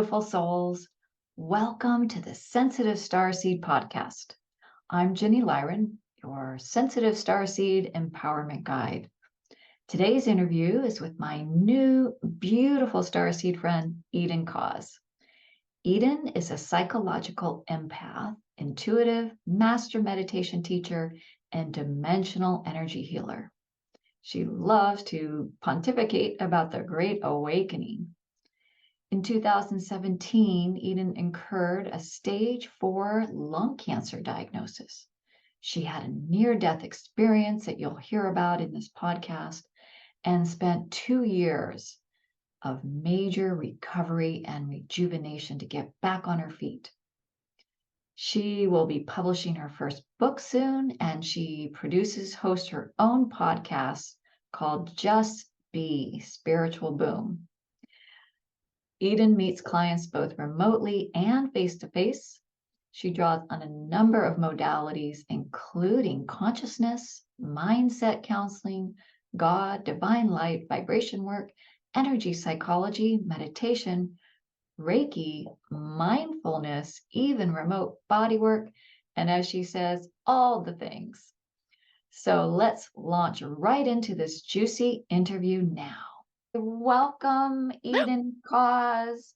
beautiful souls. Welcome to the Sensitive StarSeed Podcast. I'm Ginny Lyran, your Sensitive StarSeed Empowerment Guide. Today's interview is with my new beautiful StarSeed friend, Eden Koz. Eden is a psychological empath, intuitive, master meditation teacher, and dimensional energy healer. She loves to pontificate about the Great Awakening. In 2017, Eden incurred a stage 4 lung cancer diagnosis. She had a near-death experience that you'll hear about in this podcast and spent 2 years of major recovery and rejuvenation to get back on her feet. She will be publishing her first book soon, and she hosts her own podcast called Just Be Spiritual Boom. Eden meets clients both remotely and face-to-face. She draws on a number of modalities, including consciousness, mindset counseling, God, divine light, vibration work, energy psychology, meditation, Reiki, mindfulness, even remote body work, and as she says, all the things. So let's launch right into this juicy interview now. Welcome, Eden Koz.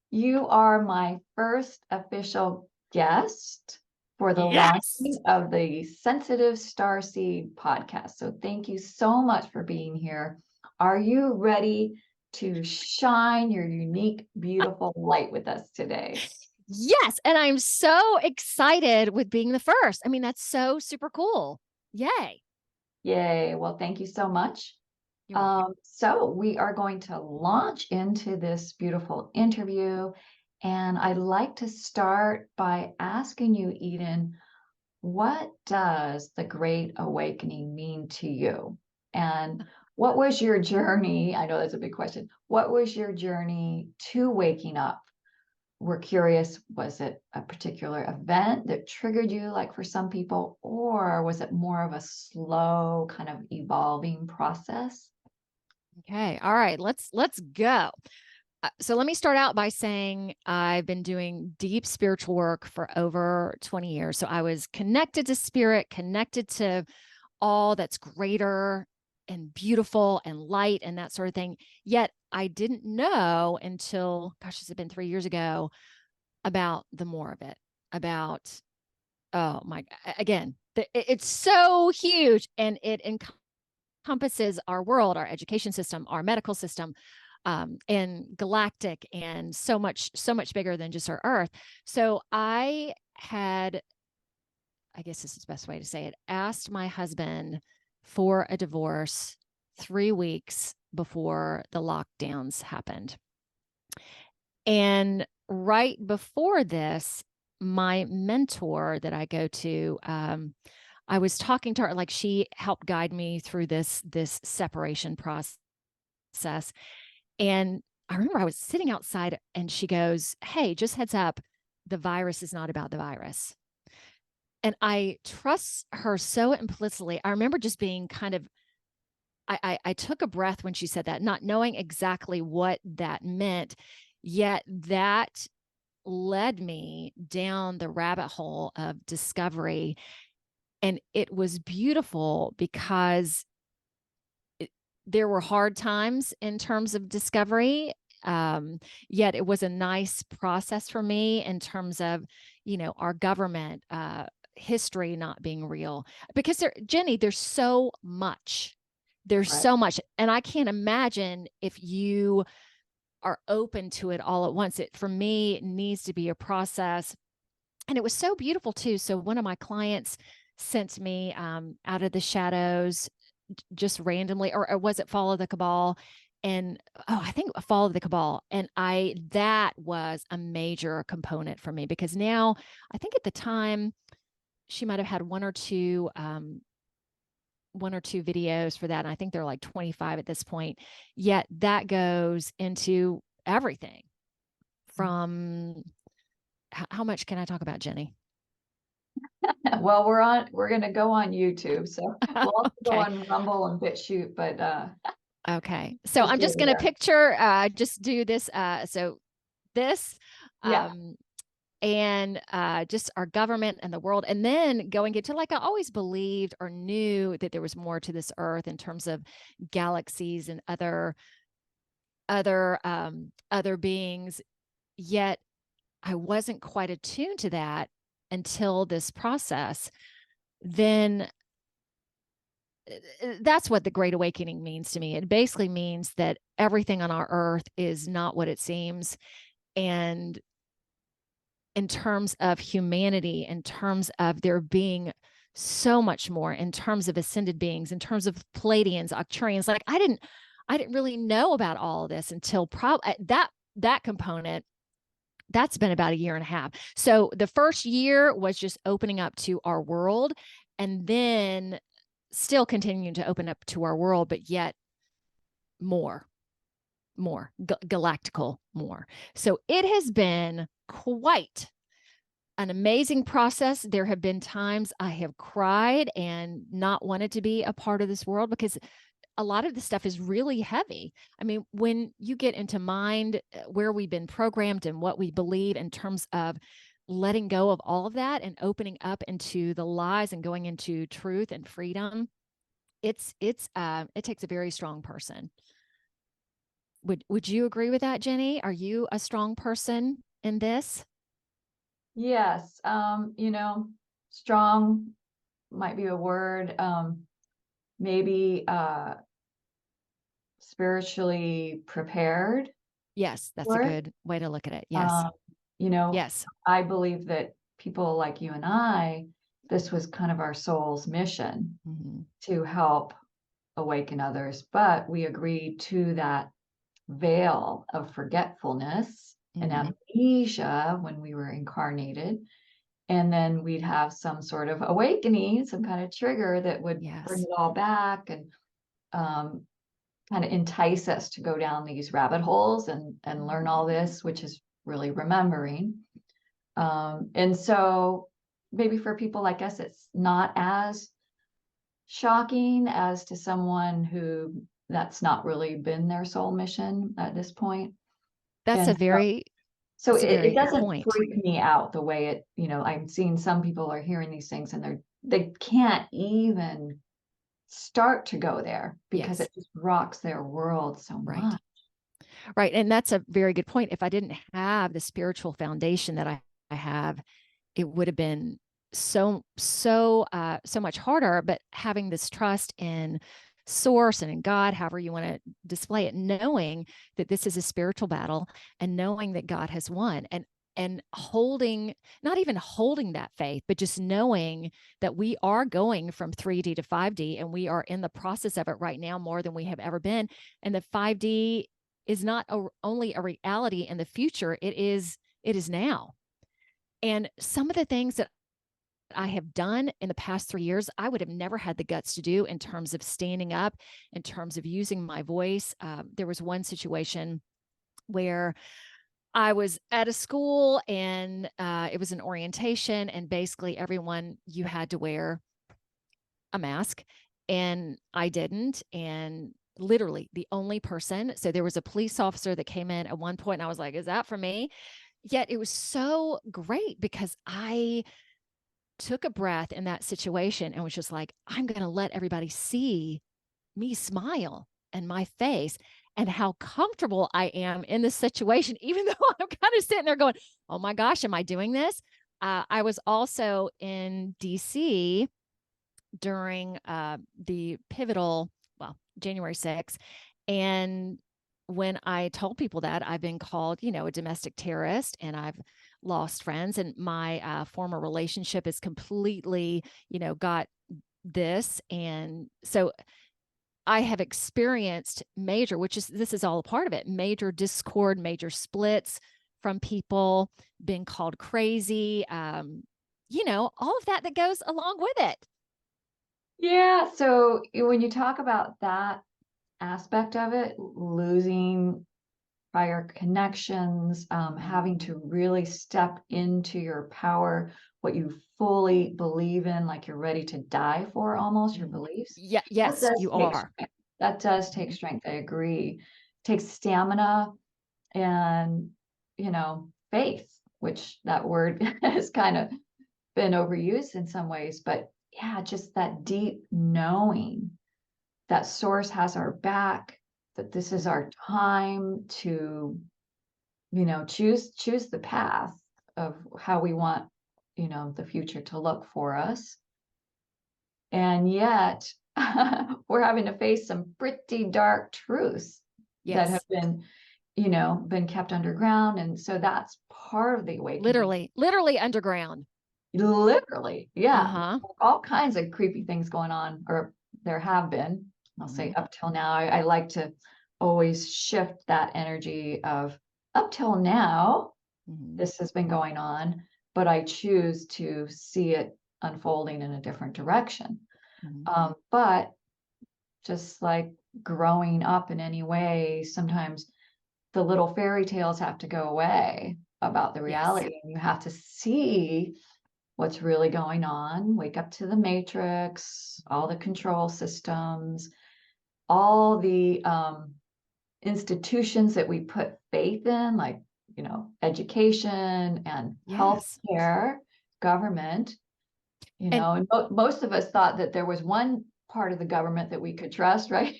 You are my first official guest for the launching of the Sensitive StarSeed podcast. So thank you so much for being here. Are you ready to shine your unique, beautiful light with us today? Yes. And I'm so excited with being the first. I mean, that's so super cool. Yay. Yay. Well, thank you so much. So we are going to launch into this beautiful interview. And I'd like to start by asking you, Eden, what does the Great Awakening mean to you? And what was your journey? I know that's a big question. What was your journey to waking up? We're curious, was it a particular event that triggered you, like for some people, or was it more of a slow kind of evolving process? Okay. All right. Let's go. So let me start out by saying I've been doing deep spiritual work for over 20 years. So I was connected to spirit, connected to all that's greater and beautiful and light and that sort of thing. Yet I didn't know until, gosh, it's been 3 years ago, about the more of it, about, oh my, again, it's so huge and it encompasses our world, our education system, our medical system, and galactic, and so much bigger than just our Earth. So I had, I guess this is the best way to say it, asked my husband for a divorce 3 weeks before the lockdowns happened. And right before this, my mentor that I go to, I was talking to her, like she helped guide me through this separation process. And I remember I was sitting outside and she goes, "Hey, just heads up, the virus is not about the virus." And I trust her so implicitly. I remember just being kind of, I took a breath when she said that, not knowing exactly what that meant, yet that led me down the rabbit hole of discovery. And it was beautiful because there were hard times in terms of discovery. Yet it was a nice process for me in terms of, our government, history not being real, because Jenny, there's so much. There's Right. so much. And I can't imagine if you are open to it all at once. For me, it needs to be a process. And it was so beautiful too. So one of my clients sent me Out of the Shadows just randomly, or was it Follow the Cabal? And I think Follow the Cabal. And that was a major component for me, because now I think at the time she might have had one or two videos for that. And I think they're like 25 at this point. Yet that goes into everything from, how much can I talk about, Jenny? Well, we're going to go on YouTube. So we'll also go on Rumble and BitChute, but okay. So I'm just going to picture, just do this. So this. Yeah. And just our government and the world. And then going into, like, I always believed or knew that there was more to this earth in terms of galaxies and other beings. Yet I wasn't quite attuned to that until this process. Then that's what the Great Awakening means to me. It basically means that everything on our earth is not what it seems. And in terms of humanity, in terms of there being so much more, in terms of ascended beings, in terms of Pleiadians, Arcturians, like I didn't really know about all of this until that component. That's been about a year and a half. So the first year was just opening up to our world, and then still continuing to open up to our world, but yet more galactical more. So it has been quite an amazing process. There have been times I have cried and not wanted to be a part of this world, because a lot of the stuff is really heavy. I mean, when you get into mind where we've been programmed and what we believe in terms of letting go of all of that and opening up into the lies and going into truth and freedom, it takes a very strong person. Would you agree with that, Jenny? Are you a strong person in this? Yes. Strong might be a word. Maybe spiritually prepared. Yes, that's a good way to look at it. Yes. Yes. I believe that people like you and I, this was kind of our soul's mission to help awaken others, but we agreed to that veil of forgetfulness and amnesia when we were incarnated. And then we'd have some sort of awakening, some kind of trigger that would bring it all back and kind of entice us to go down these rabbit holes and learn all this, which is really remembering. And so maybe for people like us, it's not as shocking as to someone who that's not really been their soul mission at this point. That's and a very so that's a very it doesn't point. freak me out the way it, I'm seeing some people are hearing these things and they can't even start to go there because it just rocks their world so much. Right. And that's a very good point. If I didn't have the spiritual foundation that I have, it would have been so much harder. But having this trust in source and in God, however you want to display it, knowing that this is a spiritual battle and knowing that God has won, and holding, not even holding that faith, but just knowing that we are going from 3D to 5D, and we are in the process of it right now more than we have ever been. And the 5D is not only a reality in the future, it is now. And some of the things that I have done in the past 3 years, I would have never had the guts to do in terms of standing up, in terms of using my voice. There was one situation where I was at a school and it was an orientation, and basically everyone, you had to wear a mask, and I didn't. And literally the only person, so there was a police officer that came in at one point, and I was like, is that for me? Yet it was so great because I took a breath in that situation and was just like, I'm going to let everybody see me smile and my face and how comfortable I am in this situation, even though I'm kind of sitting there going, oh my gosh, am I doing this? I was also in DC during the pivotal, January 6th. And when I told people that I've been called, a domestic terrorist, and I've lost friends, and my former relationship is completely, got this. And so I have experienced major, this is all a part of it, major discord, major splits from people, being called crazy, all of that goes along with it. Yeah. So when you talk about that aspect of it, losing prior connections, having to really step into your power, what you fully believe in, like you're ready to die for almost, your beliefs. Yeah, yes, you are. That does take strength. I agree. It takes stamina, and faith, which that word has kind of been overused in some ways, but yeah, just that deep knowing that source has our back, that this is our time to, choose the path of how we want, the future to look for us. And yet we're having to face some pretty dark truths that have Yes. been kept underground. And so that's part of the awakening. Literally underground. Literally, yeah. Uh-huh. All kinds of creepy things going on, or there have been. I'll say up till now. I like to always shift that energy of up till now, this has been going on, but I choose to see it unfolding in a different direction. But just like growing up in any way, sometimes the little fairy tales have to go away about the Yes. reality, and you have to see what's really going on, wake up to the matrix, all the control systems, all the institutions that we put faith in, like, education and Yes. healthcare, government, And and most of us thought that there was one part of the government that we could trust, right?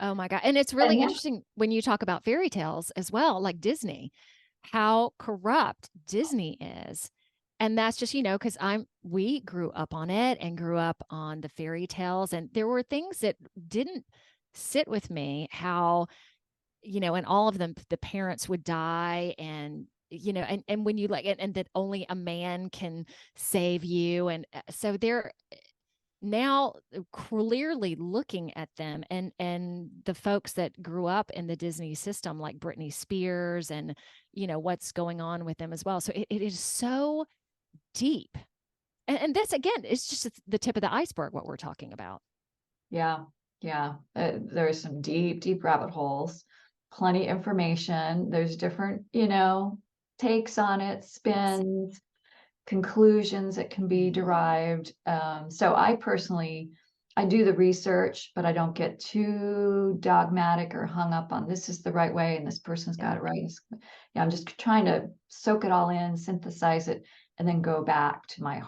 oh my God. And it's really And now, interesting when you talk about fairy tales as well, like Disney, how corrupt Disney is. And that's just, because we grew up on it and grew up on the fairy tales. And there were things that didn't sit with me, how, and all of them, the parents would die and, and when you and that only a man can save you. And so they're now clearly looking at them and the folks that grew up in the Disney system, like Britney Spears and, what's going on with them as well. So it is so deep. And this, again, is just the tip of the iceberg, what we're talking about. yeah, there's some deep rabbit holes, plenty information. There's different, takes on it, Yes. spins, conclusions that can be derived. So I do the research, but I don't get too dogmatic or hung up on this is the right way and this person's got it right. Yeah, I'm just trying to soak it all in, synthesize it, and then go back to my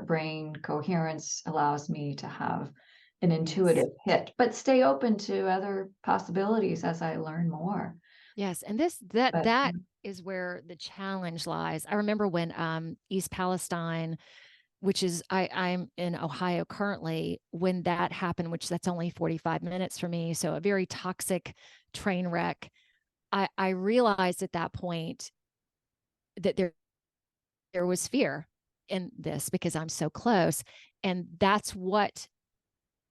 brain coherence allows me to have an intuitive hit, but stay open to other possibilities as I learn more. Yes. And But that is where the challenge lies. I remember when East Palestine, which is I'm in Ohio currently, when that happened, which that's only 45 minutes for me. So a very toxic train wreck. I realized at that point that there was fear in this because I'm so close. And that's what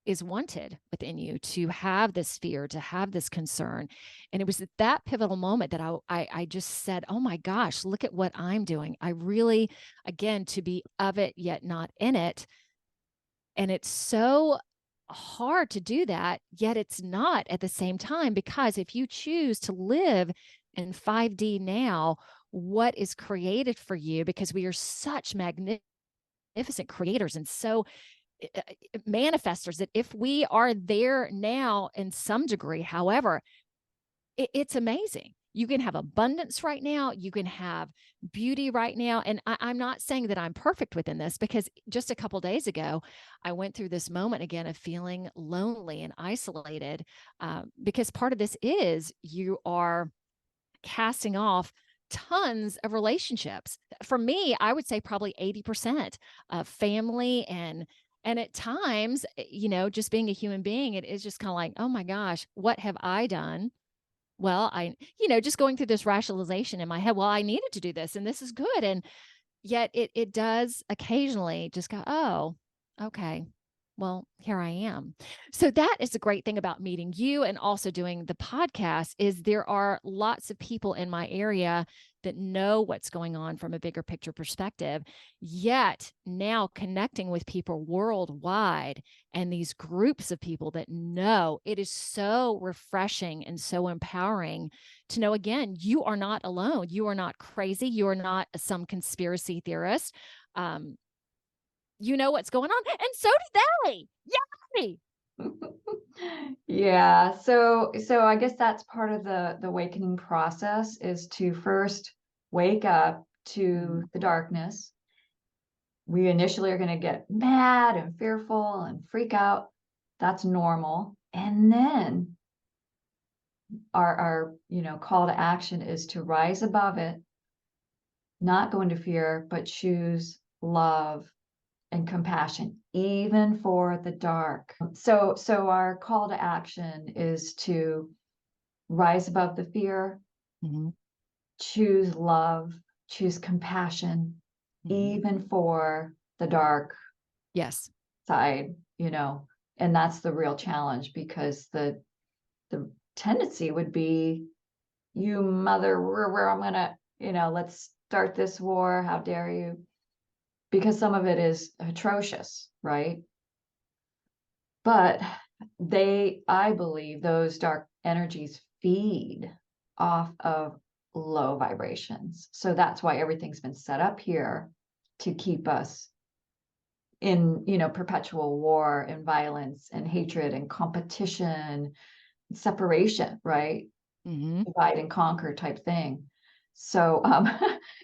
is wanted within you, to have this fear, to have this concern. And it was at that pivotal moment that I just said, oh my gosh, look at what I'm doing. I really, again, to be of it, yet not in it. And it's so hard to do that, yet it's not at the same time, because if you choose to live in 5D now, what is created for you, because we are such magnificent creators and so manifestors, that if we are there now in some degree, however, it's amazing. You can have abundance right now. You can have beauty right now. And I'm not saying that I'm perfect within this, because just a couple days ago, I went through this moment again of feeling lonely and isolated, because part of this is you are casting off tons of relationships. For me, I would say probably 80% of family and at times, just being a human being, it is just kind of like, oh my gosh, what have I done? Well, just going through this rationalization in my head, well, I needed to do this and this is good. And yet it does occasionally just go, oh, okay, well, here I am. So that is the great thing about meeting you and also doing the podcast, is there are lots of people in my area that know what's going on from a bigger picture perspective, yet now connecting with people worldwide and these groups of people that know. It is so refreshing and so empowering to know, again, you are not alone. You are not crazy. You are not some conspiracy theorist. You know what's going on, and so do they. Yay! yeah, so I guess that's part of the awakening process, is to first wake up to the darkness. We initially are going to get mad and fearful and freak out. That's normal. And then our call to action is to rise above it, not go into fear, but choose love and compassion, even for the dark. So our call to action is to rise above the fear, choose love, choose compassion, even for the dark Yes. side, and that's the real challenge, because the tendency would be, you mother, where I'm gonna, let's start this war, how dare you, because some of it is atrocious, right? But I believe those dark energies feed off of low vibrations. So that's why everything's been set up here to keep us in, perpetual war and violence and hatred and competition, separation, right? Divide and conquer type thing. So,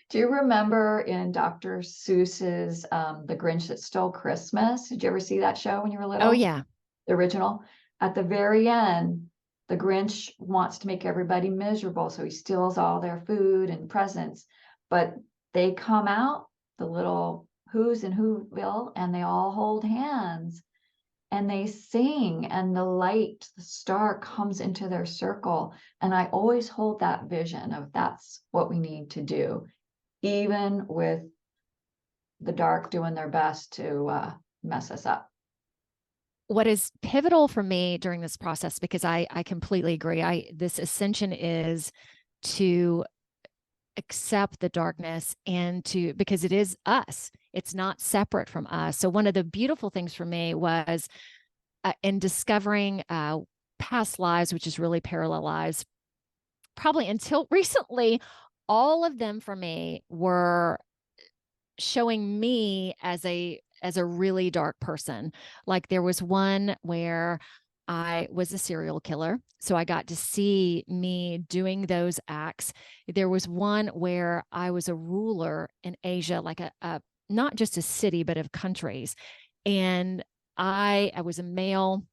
do you remember in Dr. Seuss's The Grinch That Stole Christmas? Did you ever see that show when you were little? Oh, yeah. The original. At the very end, the Grinch wants to make everybody miserable, so he steals all their food and presents. But they come out, the little Who's and Whoville, and they all hold hands and they sing, and the light, the star comes into their circle. And I always hold that vision of that's what we need to do, even with the dark doing their best to mess us up. What is pivotal for me during this process, because I completely agree. This ascension is to accept the darkness because it is us. It's not separate from us. So one of the beautiful things for me was in discovering past lives, which is really parallel lives, probably until recently, all of them for me were showing me as a really dark person. Like there was one where I was a serial killer, so I got to see me doing those acts. There was one where I was a ruler in Asia, like a not just a city, but of countries. And I was a male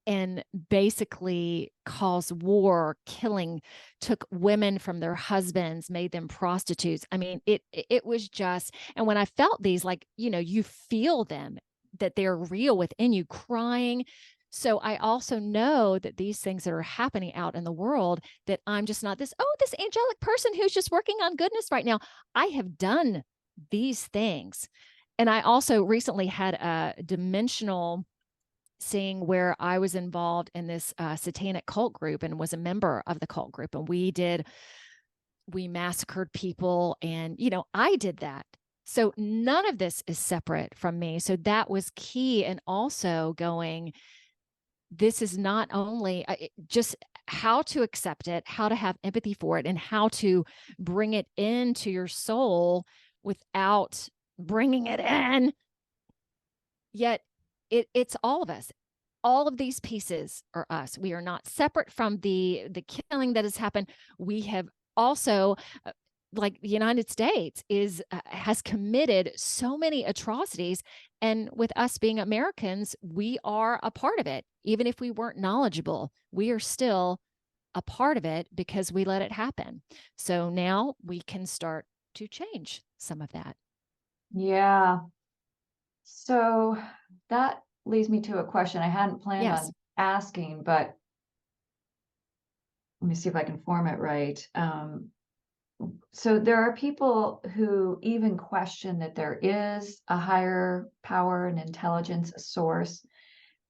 and basically caused war, killing, took women from their husbands, made them prostitutes. I mean, it was just, and when I felt these, like, you feel them, that they're real within you, crying. So I also know that these things that are happening out in the world, that I'm just not this angelic person who's just working on goodness right now. I have done these things. And I also recently had a dimensional seeing where I was involved in this satanic cult group and was a member of the cult group. And we massacred people, and, I did that. So none of this is separate from me. So that was key. And also going, this is not only just how to accept it, how to have empathy for it, and how to bring it into your soul without bringing it in. Yet it's all of us. All of these pieces are us. We are not separate from the killing that has happened. We have also, like the United States has committed so many atrocities, and with us being Americans, we are a part of it. Even if we weren't knowledgeable, we are still a part of it because we let it happen. So now we can start to change some of that. Yeah. So that leads me to a question I hadn't planned on asking, but let me see if I can form it right. So there are people who even question that there is a higher power and intelligence, a source,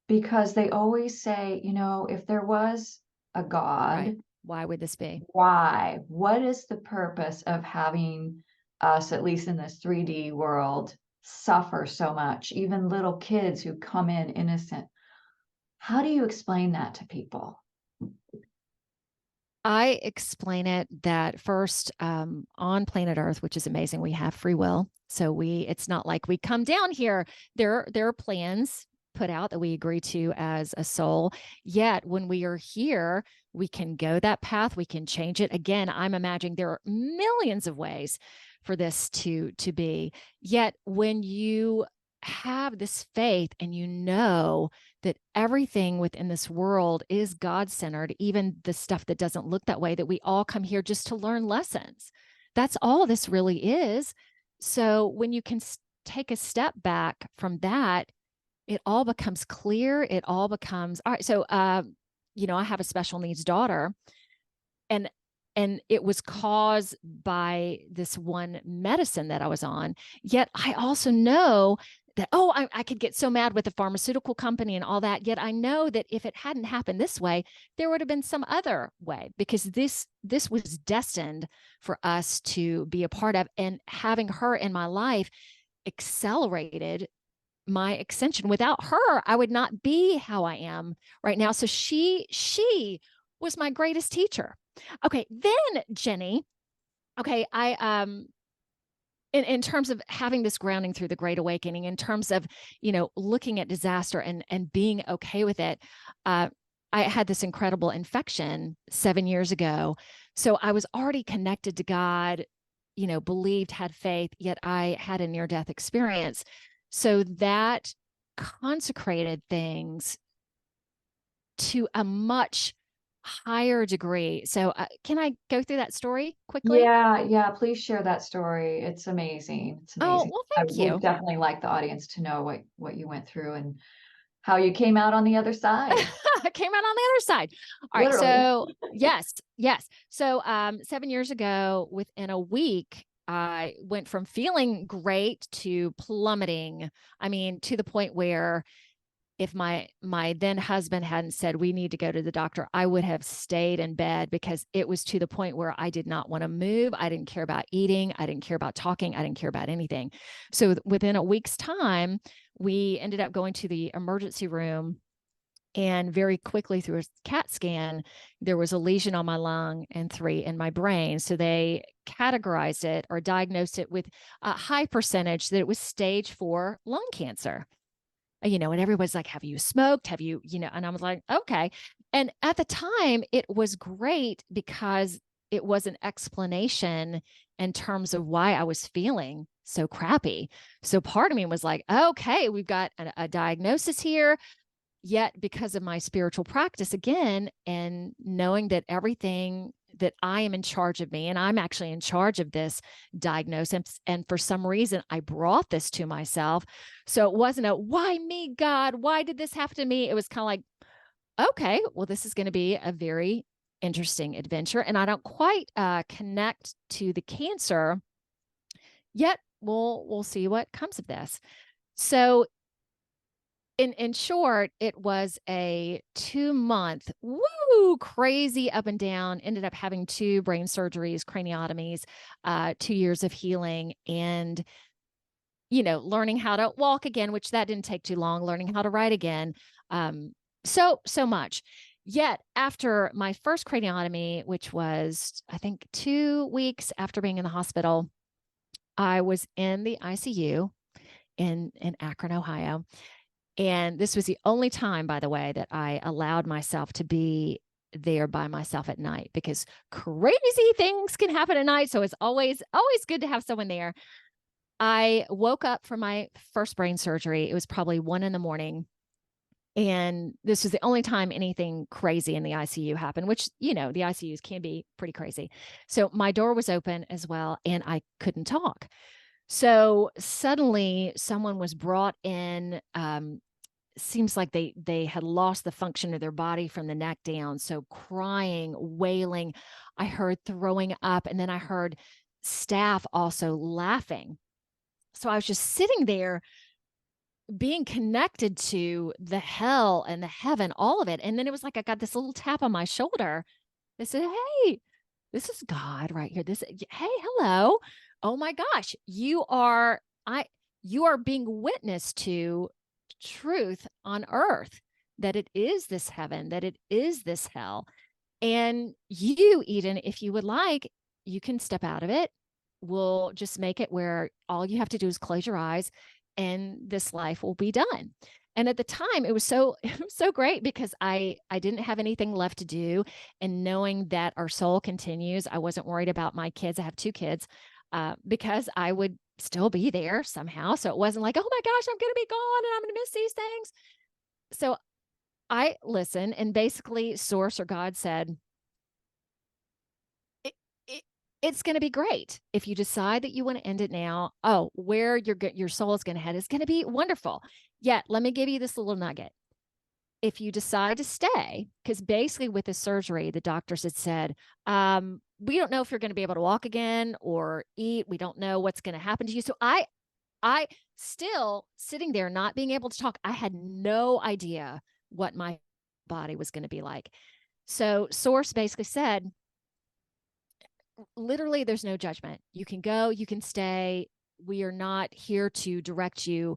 because they always say, if there was a God, right, why would this be? Why? What is the purpose of having us, at least in this 3D world, suffer so much? Even little kids who come in innocent. How do you explain that to people? I explain it that first, on planet Earth, which is amazing, we have free will. So it's not like we come down here. There are plans put out, that we agree to as a soul. Yet when we are here, we can go that path, we can change it. Again, I'm imagining there are millions of ways for this to be. Yet when you have this faith and you know that everything within this world is God-centered, even the stuff that doesn't look that way, that we all come here just to learn lessons. That's all this really is. So when you can take a step back from that, it all becomes clear. It all becomes, all right. So, I have a special needs daughter, and it was caused by this one medicine that I was on. Yet I also know that, I could get so mad with the pharmaceutical company and all that. Yet I know that if it hadn't happened this way, there would have been some other way, because this was destined for us to be a part of. And having her in my life accelerated my ascension. Without her, I would not be how I am right now. So she was my greatest teacher. Okay, then Jenny, okay, I in terms of having this grounding through the Great Awakening, in terms of, looking at disaster and being okay with it, I had this incredible infection 7 years ago. So I was already connected to God, believed, had faith, yet I had a near-death experience. So that consecrated things to a much higher degree. So can I go through that story quickly? Yeah, please share that story. It's amazing. It's Oh, amazing. well, I thank would you. definitely like the audience to know what you went through and how you came out on the other side. I came out on the other side. All right. Literally. So yes. So 7 years ago, within a week, I went from feeling great to plummeting. I mean, to the point where if my then husband hadn't said we need to go to the doctor, I would have stayed in bed, because it was to the point where I did not want to move. I didn't care about eating. I didn't care about talking. I didn't care about anything. So within a week's time, we ended up going to the emergency room, and very quickly through a CAT scan, there was a lesion on my lung and 3 in my brain. So they categorized it or diagnosed it with a high percentage that it was stage 4 lung cancer. And everybody's like, have you smoked? Have you, and I was like, okay. And at the time, it was great because it was an explanation in terms of why I was feeling so crappy. So part of me was like, okay, we've got a diagnosis here. Yet because of my spiritual practice again, and knowing that everything, that I am in charge of me, and I'm actually in charge of this diagnosis. And for some reason, I brought this to myself. So it wasn't a, why me, God? Why did this happen to me? It was kind of like, okay, well, this is going to be a very interesting adventure. And I don't quite connect to the cancer yet. We'll see what comes of this. So in short, it was a 2-month, crazy up and down. Ended up having 2 brain surgeries, craniotomies, 2 years of healing, and learning how to walk again, which that didn't take too long. Learning how to write again, so much. Yet after my first craniotomy, which was I think 2 weeks after being in the hospital, I was in the ICU in Akron, Ohio. And this was the only time, by the way, that I allowed myself to be there by myself at night, because crazy things can happen at night. So it's always good to have someone there. I woke up from my first brain surgery. It was probably 1 a.m. And this was the only time anything crazy in the ICU happened, which, the ICUs can be pretty crazy. So my door was open as well, and I couldn't talk. So suddenly someone was brought in. Seems like they had lost the function of their body from the neck down. So crying, wailing, I heard throwing up, and then I heard staff also laughing. So I was just sitting there being connected to the hell and the heaven, all of it. And then it was like I got this little tap on my shoulder. They said, hey, this is God right here. Hey, hello. Oh my gosh, you are being witness to truth on earth, that it is this heaven, that it is this hell. And you, Eden, if you would like, you can step out of it. We'll just make it where all you have to do is close your eyes and this life will be done. And at the time, it was so it was so great because I didn't have anything left to do, and knowing that our soul continues, I wasn't worried about my kids. I have 2 kids, because I would still be there somehow. So it wasn't like, oh my gosh, I'm going to be gone and I'm going to miss these things. So I listened, and basically, Source or God said, it, it's going to be great if you decide that you want to end it now. Oh, where your soul is going to head is going to be wonderful. Yet, let me give you this little nugget. If you decide to stay, because basically with the surgery, the doctors had said, we don't know if you're going to be able to walk again or eat. We don't know what's going to happen to you. So I still sitting there, not being able to talk. I had no idea what my body was going to be like. So Source basically said, literally, there's no judgment. You can go, you can stay. We are not here to direct you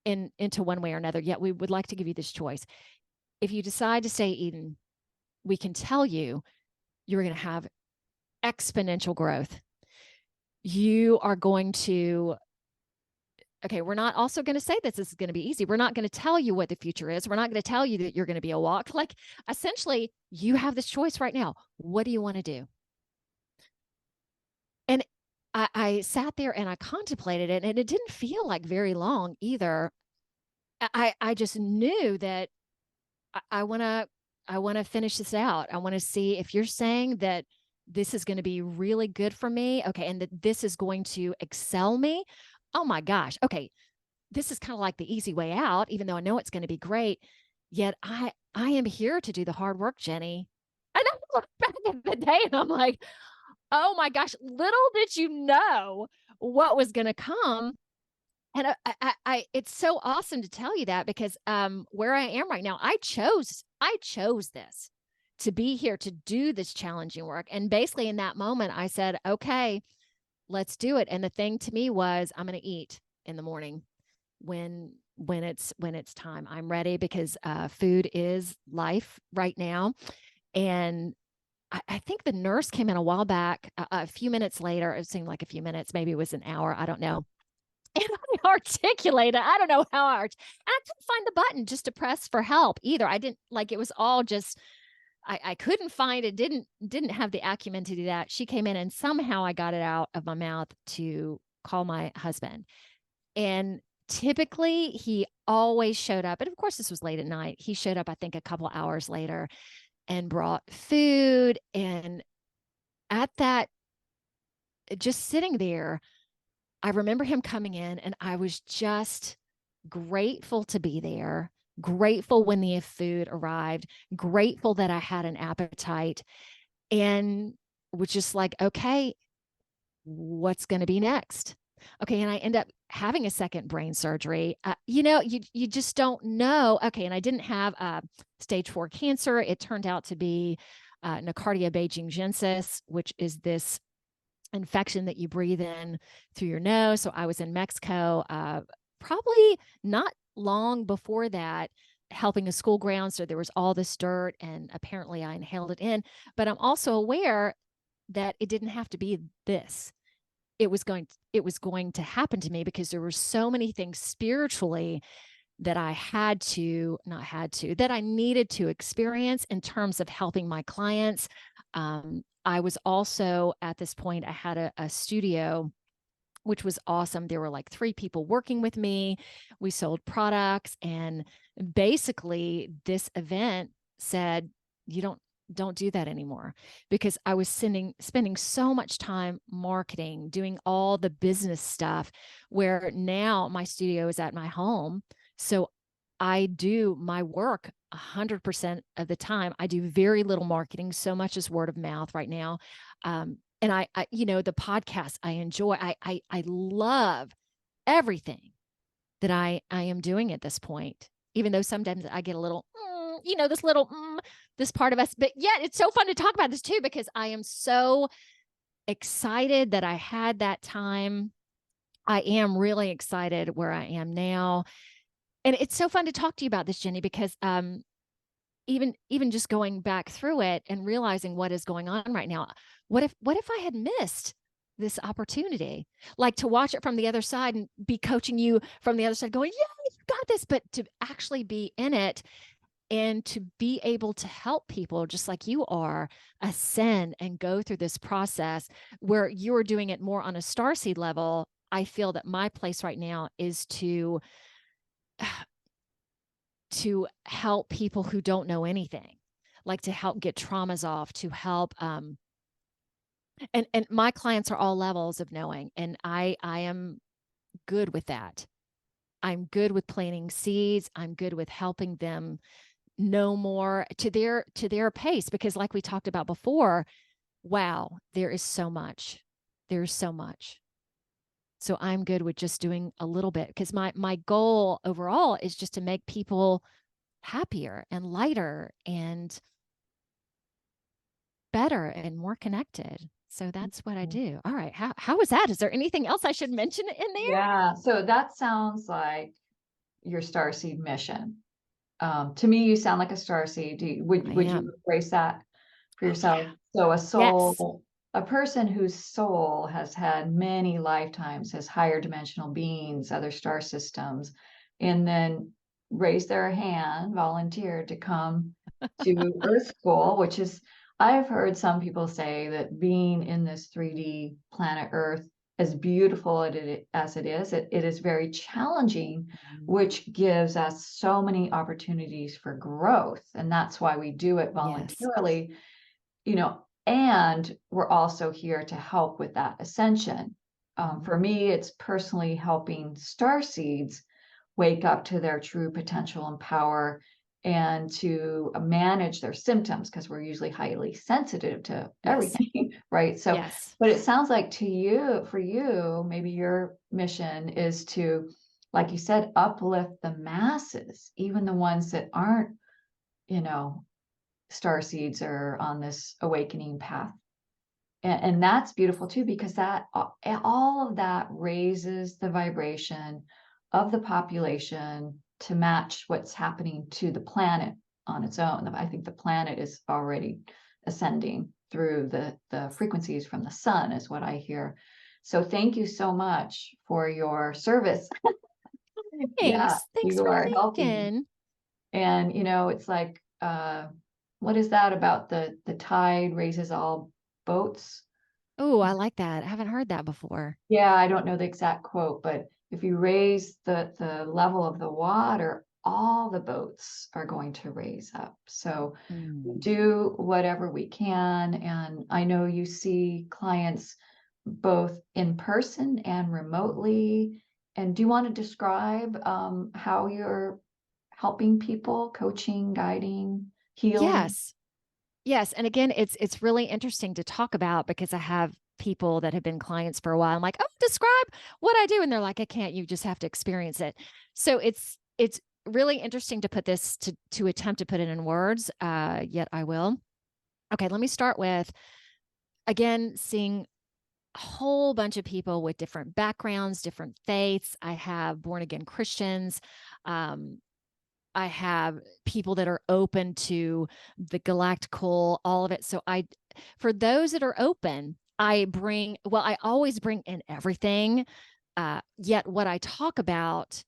into one way or another. Yet we would like to give you this choice. If you decide to stay Eden, we can tell you you're going to have exponential growth. You are going to, okay, we're not also going to say this is going to be easy. We're not going to tell you what the future is. We're not going to tell you that you're going to be a walk. Like, essentially, you have this choice right now. What do you want to do? And I sat there and I contemplated it, and it didn't feel like very long either. I just knew that I want to finish this out. I want to see if you're saying that this is going to be really good for me. Okay. And that this is going to excel me. Oh my gosh. Okay. This is kind of like the easy way out, even though I know it's going to be great. Yet I am here to do the hard work, Jenny. And I look back at the day and I'm like, oh my gosh, little did you know what was going to come. And it's so awesome to tell you that, because where I am right now, I chose this, to be here, to do this challenging work. And basically in that moment, I said, okay, let's do it. And the thing to me was, I'm going to eat in the morning when it's time. I'm ready, because food is life right now. And I think the nurse came in a while back, a few minutes later. It seemed like a few minutes, maybe it was an hour. I don't know. And I articulated, I don't know how I couldn't find the button just to press for help either. I didn't, like, it was all just, I couldn't find it, didn't have the acumen to do that. She came in and somehow I got it out of my mouth to call my husband. And typically he always showed up. And of course, this was late at night. He showed up, I think, a couple hours later and brought food. And at that, just sitting there, I remember him coming in, and I was just grateful to be there, grateful when the food arrived, grateful that I had an appetite, and was just like, okay, what's going to be next? Okay. And I end up having a second brain surgery. You just don't know. Okay. And I didn't have stage 4 cancer. It turned out to be Nocardia Beijingensis, which is this infection that you breathe in through your nose. So I was in Mexico, probably not long before that, helping a school ground. So there was all this dirt, and apparently I inhaled it in. But I'm also aware that it didn't have to be this. It was going to happen to me, because there were so many things spiritually that I that I needed to experience in terms of helping my clients. I was also, at this point, I had a studio, which was awesome. There were like 3 people working with me. We sold products. And basically this event said, you don't do that anymore, because I was spending so much time marketing, doing all the business stuff, where now my studio is at my home. So I do my work 100% of the time. I do very little marketing, so much as word of mouth right now. And I the podcast I enjoy. I love everything that I am doing at this point, even though sometimes I get a little, this part of us, but yet it's so fun to talk about this too, because I am so excited that I had that time. I am really excited where I am now. And it's so fun to talk to you about this, Jenny, because even just going back through it and realizing what is going on right now, what if I had missed this opportunity, like to watch it from the other side and be coaching you from the other side, going, yeah, got this, but to actually be in it and to be able to help people just like you are ascend and go through this process where you're doing it more on a starseed level. I feel that my place right now is to help people who don't know anything, like to help get traumas off, to help and my clients are all levels of knowing, and I am good with that. I'm good with planting seeds. I'm good with helping them know more to their pace, because like we talked about before, wow, there is so much. There's so much. So I'm good with just doing a little bit, because my goal overall is just to make people happier and lighter and better and more connected. So that's what I do. All right. How was that? Is there anything else I should mention in there? Yeah. So that sounds like your starseed mission. To me, you sound like a starseed. Would you embrace that for Oh yourself? yeah. So a Yes. soul, a person whose soul has had many lifetimes as higher dimensional beings, other star systems, and then raised their hand, volunteered to come to Earth School, which is, I've heard some people say that being in this 3D planet Earth, as beautiful as it is, it is very challenging, which gives us so many opportunities for growth. And that's why we do it Yes. voluntarily, and we're also here to help with that ascension. For me, it's personally helping star seeds wake up to their true potential and power, and to manage their symptoms, because we're usually highly sensitive to Yes. everything, right? So, Yes. but it sounds like for you, maybe your mission is to, like you said, uplift the masses, even the ones that aren't, you know, star seeds are on this awakening path. And that's beautiful too, because that all of that raises the vibration of the population to match what's happening to the planet on its own. I think the planet is already ascending through the frequencies from the sun, is what I hear. So thank you so much for your service. Yeah, Thanks. Thanks you for are helping. thinking. And it's like, what is that about the tide raises all boats? Oh, I like that. I haven't heard that before. Yeah, I don't know the exact quote, but if you raise the level of the water, all the boats are going to raise up. So we Mm. do whatever we can. And I know you see clients both in person and remotely. And do you want to describe how you're helping people, coaching, guiding, healing? Yes. Yes. And again, it's really interesting to talk about, because I have people that have been clients for a while. I'm like, oh, describe what I do. And they're like, I can't, you just have to experience it. So it's really interesting to put this to attempt to put it in words. Yet I will. Okay, let me start with, again, seeing a whole bunch of people with different backgrounds, different faiths. I have born again Christians. Um, I have people that are open to the galactical, all of it. So for those that are open, I always bring in everything. Yet what I talk about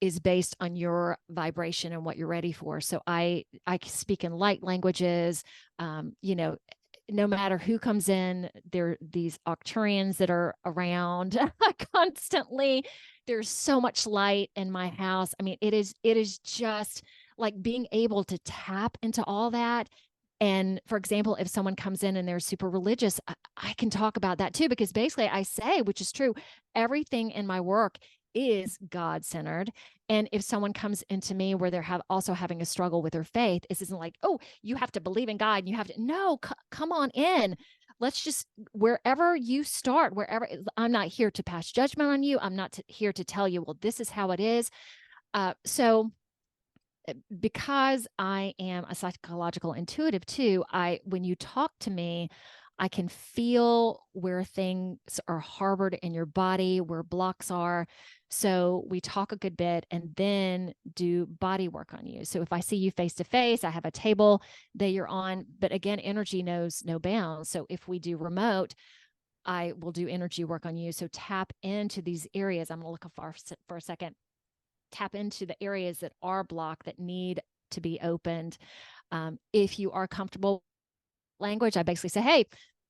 is based on your vibration and what you're ready for. So I speak in light languages. No matter who comes in, there these Octurians that are around constantly. There's so much light in my house. I mean, it is just like being able to tap into all that. And for example, if someone comes in and they're super religious, I can talk about that too, because basically I say, which is true, everything in my work is God-centered. And if someone comes into me where they're also having a struggle with their faith, this isn't like, oh, you have to believe in God and you have to, no, come on in. Let's just, wherever you start, I'm not here to pass judgment on you. I'm not here to tell you, well, this is how it is. So because I am a psychological intuitive too, when you talk to me, I can feel where things are harbored in your body, where blocks are. So we talk a good bit and then do body work on you. So if I see you face to face, I have a table that you're on. But again, energy knows no bounds. So if we do remote, I will do energy work on you. So tap into these areas. I'm going to look for a second. tap into the areas that are blocked, that need to be opened. If you are comfortable with language, I basically say, hey,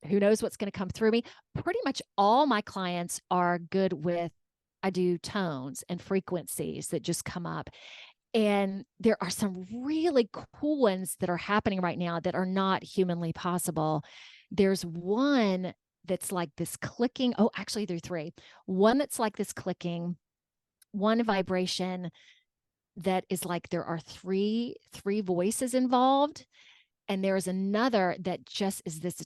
who knows what's going to come through me? Pretty much all my clients are good with, I do tones and frequencies that just come up. And there are some really cool ones that are happening right now that are not humanly possible. There's one that's like this clicking. Oh, actually, there are three. One that's like this clicking, one vibration that is like there are three voices involved. And there is another that just is this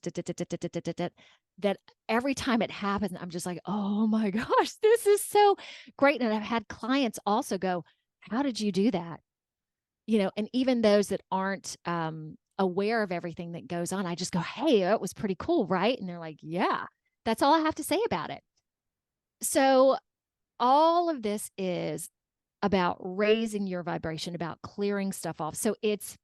that every time it happens, I'm just like, oh my gosh, this is so great. And I've had clients also go, how did you do that? And even those that aren't aware of everything that goes on, I just go, hey, that was pretty cool, right? And they're like, yeah, that's all I have to say about it. So all of this is about raising your vibration, about clearing stuff off. So it's,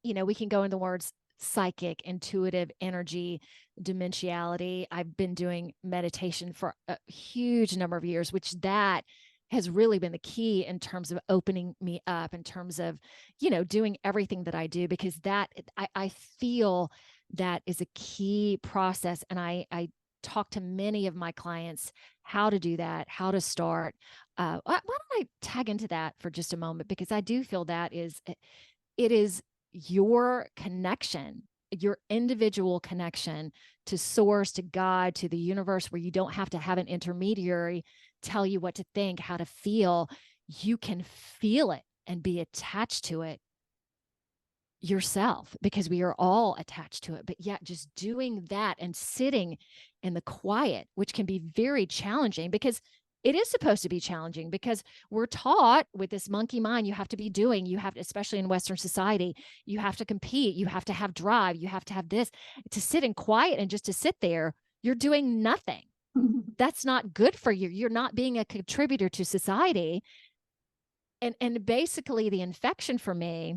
we can go into words psychic, intuitive, energy, dimensionality. I've been doing meditation for a huge number of years, which that has really been the key in terms of opening me up, in terms of, doing everything that I do, because that I feel that is a key process. And I talk to many of my clients how to do that, how to start. Why don't I tag into that for just a moment? Because I do feel that it is your connection, your individual connection to source, to God, to the universe, where you don't have to have an intermediary tell you what to think, how to feel. You can feel it and be attached to it yourself, because we are all attached to it. But yet just doing that and sitting in the quiet, which can be very challenging, because it is supposed to be challenging, because we're taught with this monkey mind, you have to be doing, you have to, especially in Western society, you have to compete, you have to have drive, you have to have this. To sit in quiet and just to sit there, you're doing nothing. That's not good for you. You're not being a contributor to society. And basically the infection for me,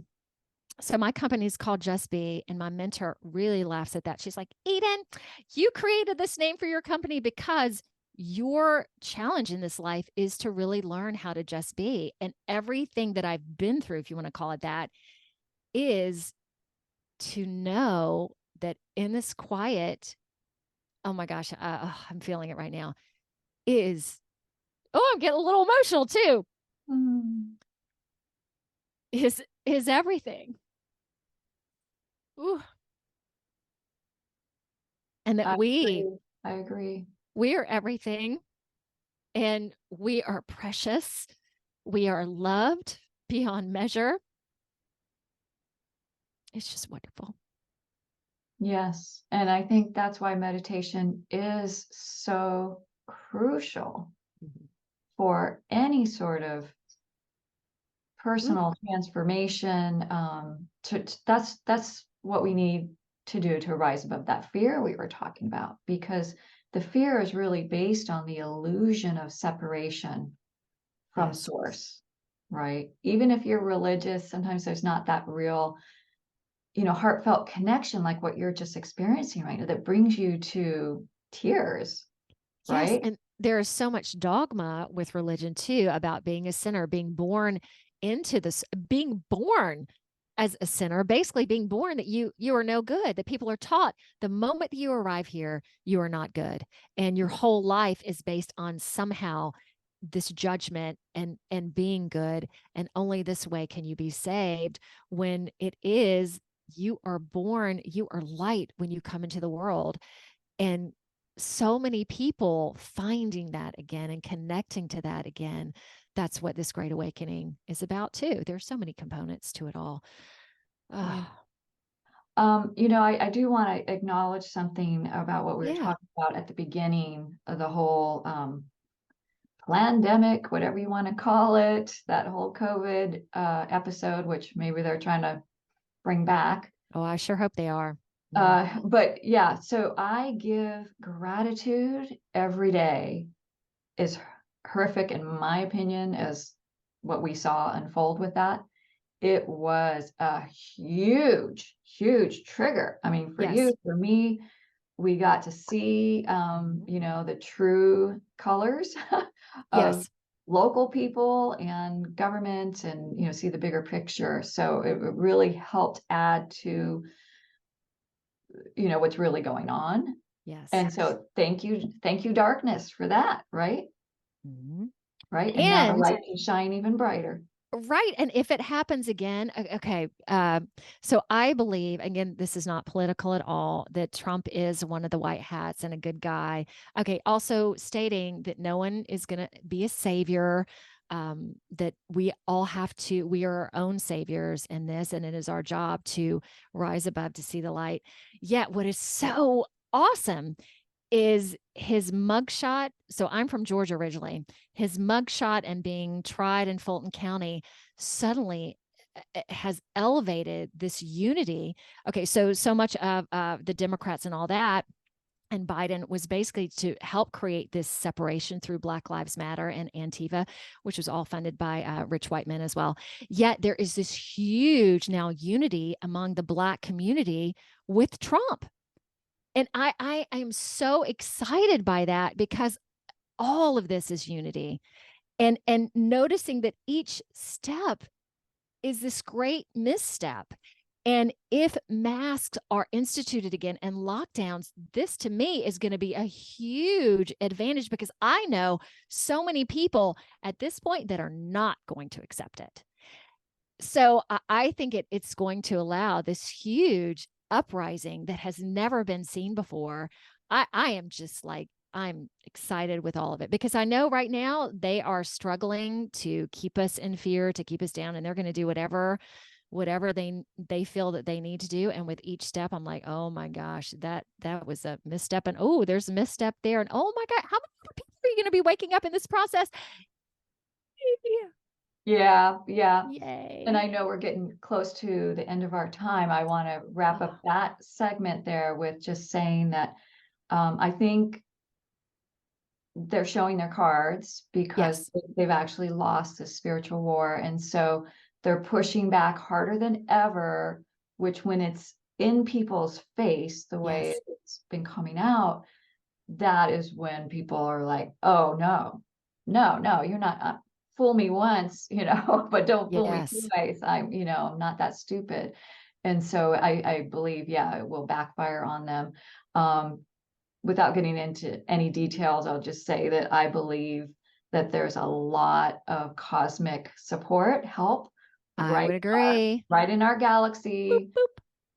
so my company is called Just Be, and my mentor really laughs at that. She's like, Eden, you created this name for your company because your challenge in this life is to really learn how to just be. And everything that I've been through, if you want to call it that, is to know that in this quiet, oh my gosh, I'm feeling it right now, I'm getting a little emotional too, is everything. Ooh. And that I agree. We are everything, and we are precious. We are loved beyond measure. It's just wonderful. Yes. And I think that's why meditation is so crucial for any sort of personal transformation. That's what we need to do to rise above that fear we were talking about, because the fear is really based on the illusion of separation from source, right? Even if you're religious, sometimes there's not that real, heartfelt connection like what you're just experiencing right now that brings you to tears, right? Yes, and there is so much dogma with religion too about being a sinner, being born into this, being born as a sinner, basically being born that you are no good, that people are taught the moment that you arrive here, you are not good. And your whole life is based on somehow this judgment and being good. And only this way can you be saved, when it is, you are born, you are light when you come into the world. And so many people finding that again and connecting to that again. That's what this Great Awakening is about too. There's so many components to it all. Yeah. I do want to acknowledge something about what we were talking about at the beginning of the whole pandemic, whatever you want to call it, that whole COVID episode, which maybe they're trying to bring back. Oh, I sure hope they are. But yeah, so I give gratitude every day. Is horrific in my opinion as what we saw unfold with that. It was a huge, huge trigger. I mean, for you, for me, we got to see, the true colors of local people and government and, see the bigger picture. So it really helped add to, what's really going on. Yes. And so thank you, darkness, for that, right? Mhm. Right. And now the light can shine even brighter. Right. And if it happens again, okay. So I believe, again, this is not political at all, that Trump is one of the white hats and a good guy. Okay. Also stating that no one is going to be a savior, that we all we are our own saviors in this, and it is our job to rise above to see the light. Yet, what is so awesome is his mugshot. So I'm from Georgia originally. His mugshot and being tried in Fulton County suddenly has elevated this unity. Okay, so much of the Democrats and all that, and Biden was basically to help create this separation through Black Lives Matter and Antifa, which was all funded by rich white men as well. Yet there is this huge now unity among the Black community with Trump. And I am so excited by that, because all of this is unity, and noticing that each step is this great misstep. And if masks are instituted again and lockdowns, this to me is going to be a huge advantage, because I know so many people at this point that are not going to accept it. So I think it's going to allow this huge uprising that has never been seen before. I am just like, I'm excited with all of it, because I know right now they are struggling to keep us in fear, to keep us down, and they're going to do whatever they feel that they need to do. And with each step, I'm like, oh my gosh, that was a misstep, and oh, there's a misstep there, and oh my God, how many people are you going to be waking up in this process? Yeah. Yay. And I know we're getting close to the end of our time. I want to wrap up that segment there with just saying that I think they're showing their cards, because they've actually lost the spiritual war. And so they're pushing back harder than ever, which, when it's in people's face, the way it's been coming out, that is when people are like, oh, no, you're not. Fool me once, but don't fool me twice. I'm not that stupid. And so I believe, it will backfire on them. Without getting into any details, I'll just say that I believe that there's a lot of cosmic help. I would agree. Right in our galaxy. Boop,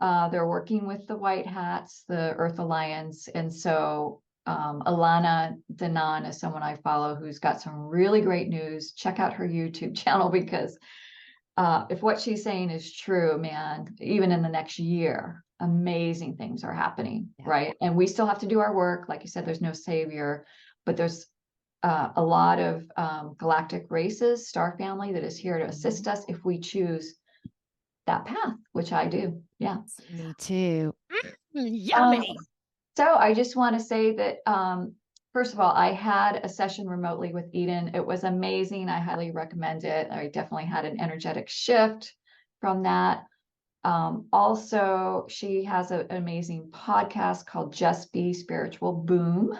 boop. They're working with the White Hats, the Earth Alliance. And so Alana Danan is someone I follow who's got some really great news. Check out her YouTube channel, because if what she's saying is true, man, even in the next year, amazing things are happening, right? And we still have to do our work. Like you said, there's no savior, but there's a lot of galactic races, star family, that is here to assist us if we choose that path, which I do. Yeah. Me too. Yummy. So I just want to say that, first of all, I had a session remotely with Eden. It was amazing. I highly recommend it. I definitely had an energetic shift from that. Also, she has an amazing podcast called Just Be Spiritual Boom.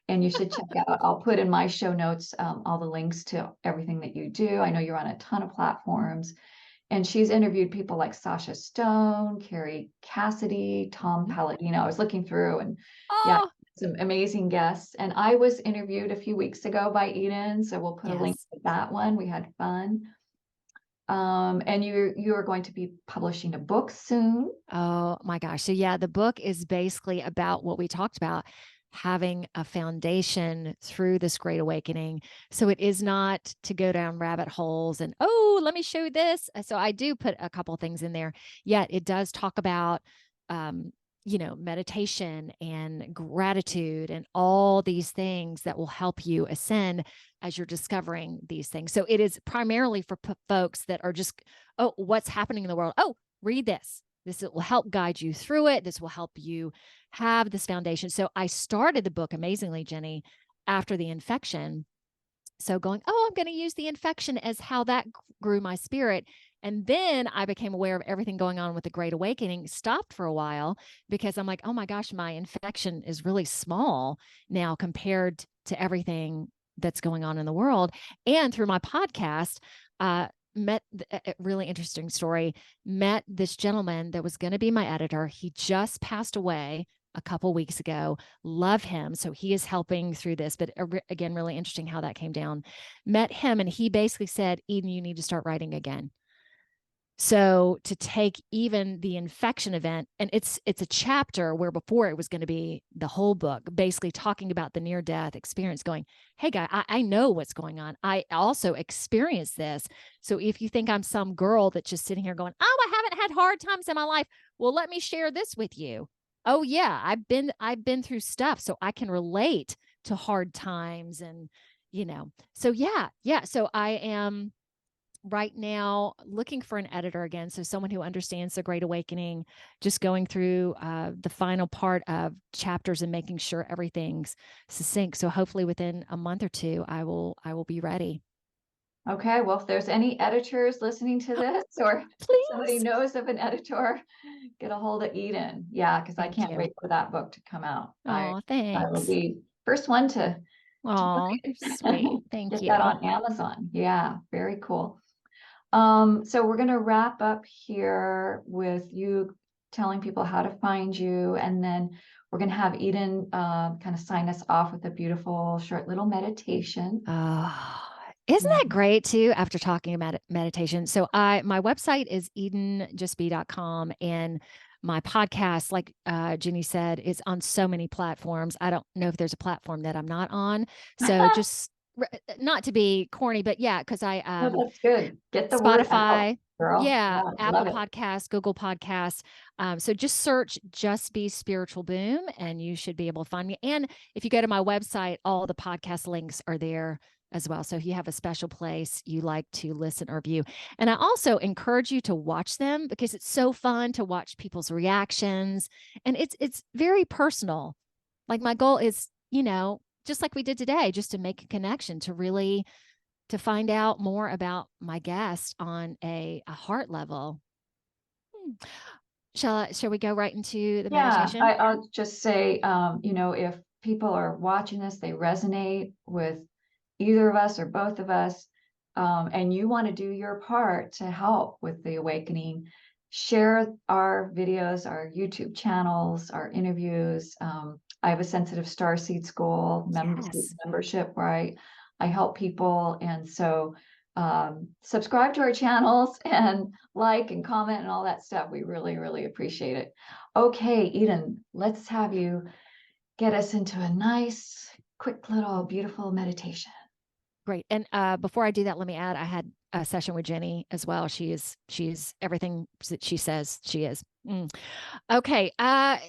And you should check out. I'll put in my show notes all the links to everything that you do. I know you're on a ton of platforms. And she's interviewed people like Sasha Stone, Carrie Cassidy, Tom Palladino. I was looking through, and some amazing guests. And I was interviewed a few weeks ago by Eden, so we'll put a link to that one. We had fun. And you are going to be publishing a book soon. Oh my gosh. So the book is basically about what we talked about, having a foundation through this great awakening. So it is not to go down rabbit holes and, oh, let me show you this. So I do put a couple things in there. Yet it does talk about, meditation and gratitude and all these things that will help you ascend as you're discovering these things. So it is primarily for folks that are just, oh, what's happening in the world? Oh, read this. This will help guide you through it. This will help you have this foundation. So I started the book, amazingly, Jenny, after the infection. So going, oh, I'm going to use the infection as how that grew my spirit. And then I became aware of everything going on with the Great Awakening, stopped for a while, because I'm like, oh my gosh, my infection is really small now compared to everything that's going on in the world. And through my podcast, met a really interesting story, met this gentleman that was going to be my editor. He just passed away a couple weeks ago. Love him. So he is helping through this, but again, really interesting how that came down. Met him and he basically said, Eden, you need to start writing again. So to take even the infection event, and it's a chapter where before it was going to be the whole book, basically talking about the near-death experience, going, hey, guy, I know what's going on. I also experienced this. So if you think I'm some girl that's just sitting here going, oh, I haven't had hard times in my life, well, let me share this with you. Oh, yeah, I've been through stuff, so I can relate to hard times. And, so yeah. So I am right now looking for an editor again. So someone who understands the Great Awakening, just going through the final part of chapters and making sure everything's succinct. So hopefully within a month or two, I will be ready. Okay, well, if there's any editors listening to this, or somebody Please. knows of an editor, get a hold of Eden. Yeah, because I can't wait for that book to come out. I will Thanks. be first one to Oh, sweet. Thank get you. that on Amazon. Yeah, very cool. So we're going to wrap up here with you telling people how to find you, and then we're going to have Eden kind of sign us off with a beautiful short little meditation. Isn't that great too, after talking about meditation? So my website is edenjustbe.com, and my podcast, like Ginny said, is on so many platforms. I don't know if there's a platform that I'm not on. So just not to be corny, but yeah, because I that's good. Get the word out, Spotify, girl. yeah, Apple Love it. Podcasts, Google Podcasts. So just search Just Be Spiritual Boom and you should be able to find me. And if you go to my website, all the podcast links are there as well. So if you have a special place you like to listen or view. And I also encourage you to watch them because it's so fun to watch people's reactions. And it's very personal. Like my goal is, just like we did today, just to make a connection, to find out more about my guest on a heart level. Shall we go right into the meditation? I'll just say, if people are watching this, they resonate with either of us or both of us, and you want to do your part to help with the awakening, share our videos, our YouTube channels, our interviews. I have a Sensitive Starseed School membership where I help people. And so subscribe to our channels and like and comment and all that stuff. We really, really appreciate it. Okay, Eden, let's have you get us into a nice, quick little beautiful meditation. Great. And before I do that, let me add, I had a session with Jenny as well. She's everything that she says she is. Okay.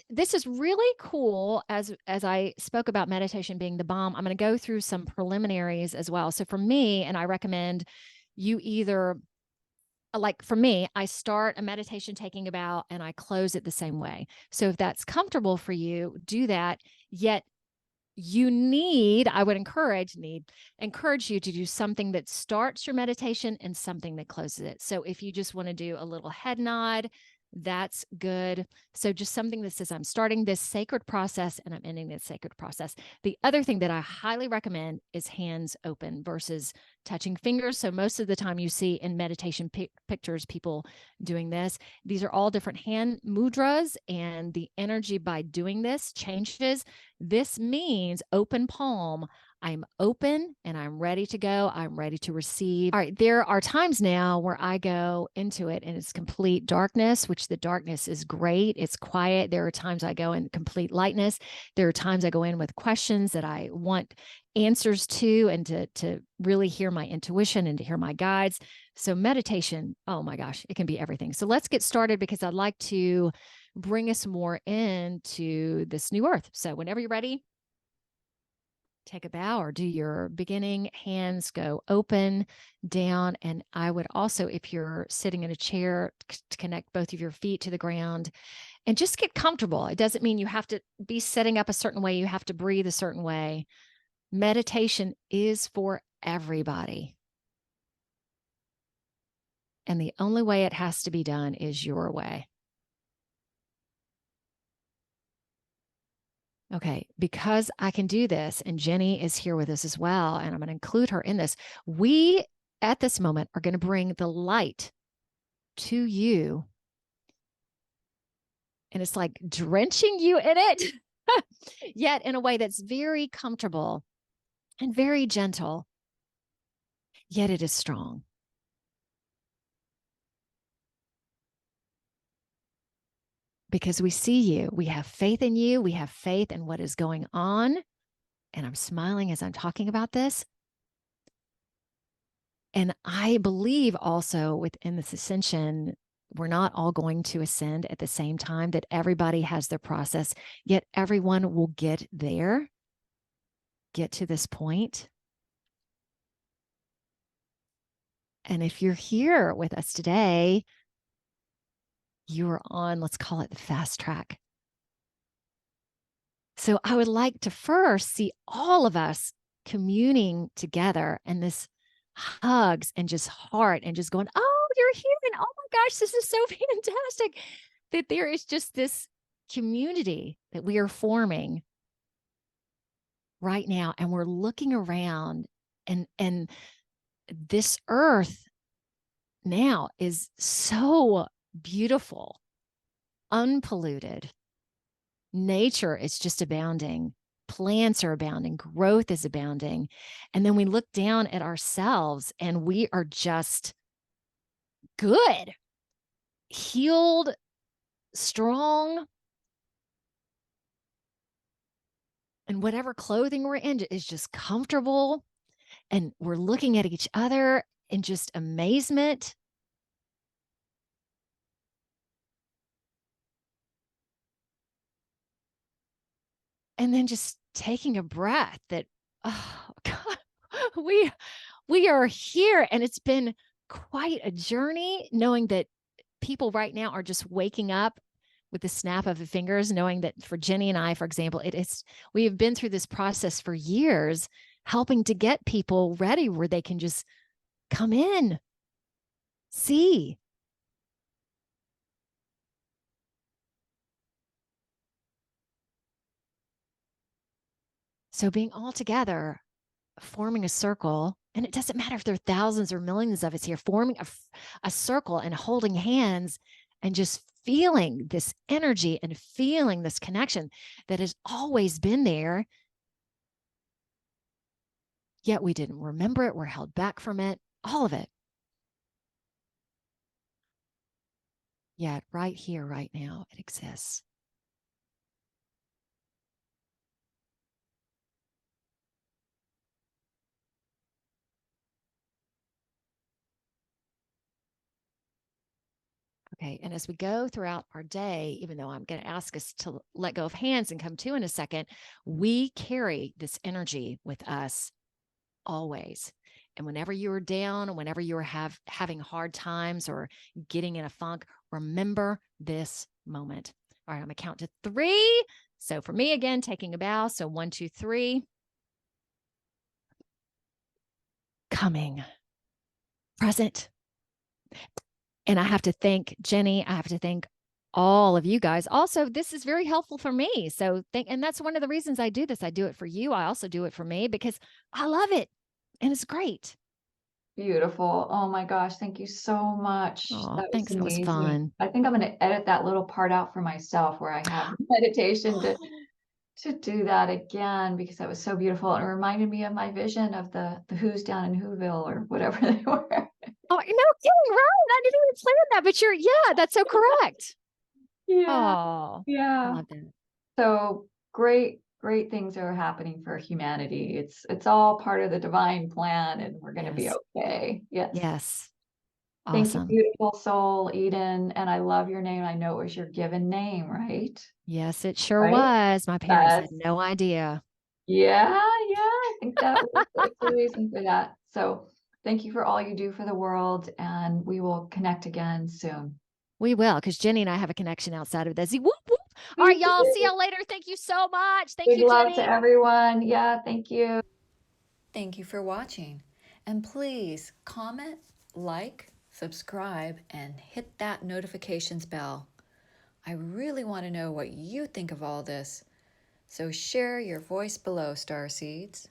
This is really cool. As I spoke about meditation being the bomb, I'm going to go through some preliminaries as well. So for me, and I recommend you either, like for me, I start a meditation taking a bow and I close it the same way. So if that's comfortable for you, do that. Yet I would encourage you to do something that starts your meditation and something that closes it. So if you just want to do a little head nod, that's good. So just something that says, I'm starting this sacred process and I'm ending this sacred process. The other thing that I highly recommend is hands open versus touching fingers. So most of the time you see in meditation pictures, people doing this. These are all different hand mudras, and the energy by doing this changes. This means open palm. I'm open and I'm ready to go. I'm ready to receive. All right. There are times now where I go into it and it's complete darkness, which the darkness is great. It's quiet. There are times I go in complete lightness. There are times I go in with questions that I want answers to, and to really hear my intuition and to hear my guides. So meditation, oh my gosh, it can be everything. So let's get started because I'd like to bring us more into this new earth. So whenever you're ready, take a bow or do your beginning. Hands go open, down. And I would also, if you're sitting in a chair, to connect both of your feet to the ground and just get comfortable. It doesn't mean you have to be setting up a certain way. You have to breathe a certain way. Meditation is for everybody. And the only way it has to be done is your way. Okay, because I can do this, and Ginny is here with us as well, and I'm going to include her in this. We, at this moment, are going to bring the light to you, and it's like drenching you in it, yet in a way that's very comfortable and very gentle, yet it is strong. Because we see you, we have faith in you, we have faith in what is going on. And I'm smiling as I'm talking about this. And I believe also within this ascension, we're not all going to ascend at the same time, that everybody has their process, yet everyone will get there, get to this point. And if you're here with us today, you're on, let's call it the fast track. So I would like to first see all of us communing together and this hugs and just heart and just going, oh, you're here. And oh my gosh, this is so fantastic that there is just this community that we are forming right now. And we're looking around, and this earth now is so beautiful, unpolluted. Nature is just abounding. Plants are abounding. Growth is abounding. And then we look down at ourselves and we are just good, healed, strong. And whatever clothing we're in is just comfortable. And we're looking at each other in just amazement. And then just taking a breath that, oh God, we are here. And it's been quite a journey, knowing that people right now are just waking up with the snap of the fingers, knowing that for Ginny and I, for example, we have been through this process for years, helping to get people ready where they can just come in, see. So being all together, forming a circle, and it doesn't matter if there are thousands or millions of us here, forming a circle and holding hands and just feeling this energy and feeling this connection that has always been there. Yet we didn't remember it. We're held back from it, all of it. Yet right here, right now, it exists. Okay, and as we go throughout our day, even though I'm going to ask us to let go of hands and come to in a second, we carry this energy with us always. And whenever you're down, whenever you're having hard times or getting in a funk, remember this moment. All right, I'm going to count to 3. So for me, again, taking a bow. So 1, 2, 3. Coming. Present. And I have to thank Ginny. I have to thank all of you guys. Also, this is very helpful for me. So and that's one of the reasons I do this. I do it for you. I also do it for me because I love it. And it's great. Beautiful. Oh my gosh. Thank you so much. Oh, That was thanks. It was amazing. fun. I think I'm going to edit that little part out for myself where I have meditation to do that again because that was so beautiful. It reminded me of my vision of the Who's down in Whoville or whatever they were. Oh, no kidding, right? I didn't even plan that, but yeah, that's so correct. Yeah. Oh, I Yeah. love that. So great things are happening for humanity. It's all part of the divine plan and we're going to be Yes. okay. Yes. Yes. Thank you, Awesome. beautiful soul, Eden. And I love your name. I know it was your given name, right? Yes, it sure Right? was. My parents had Yes. no idea. Yeah, I think that was the reason for that. So thank you for all you do for the world, and we will connect again soon. We will, because Jenny and I have a connection outside of this. Whoop, whoop. All right, Thank y'all. See you. y'all later. Thank you so much. Thank Big you, love to Jenny. everyone. Yeah, thank you. Thank you for watching. And please comment, like, subscribe, and hit that notifications bell. I really want to know what you think of all this. So share your voice below, Starseeds.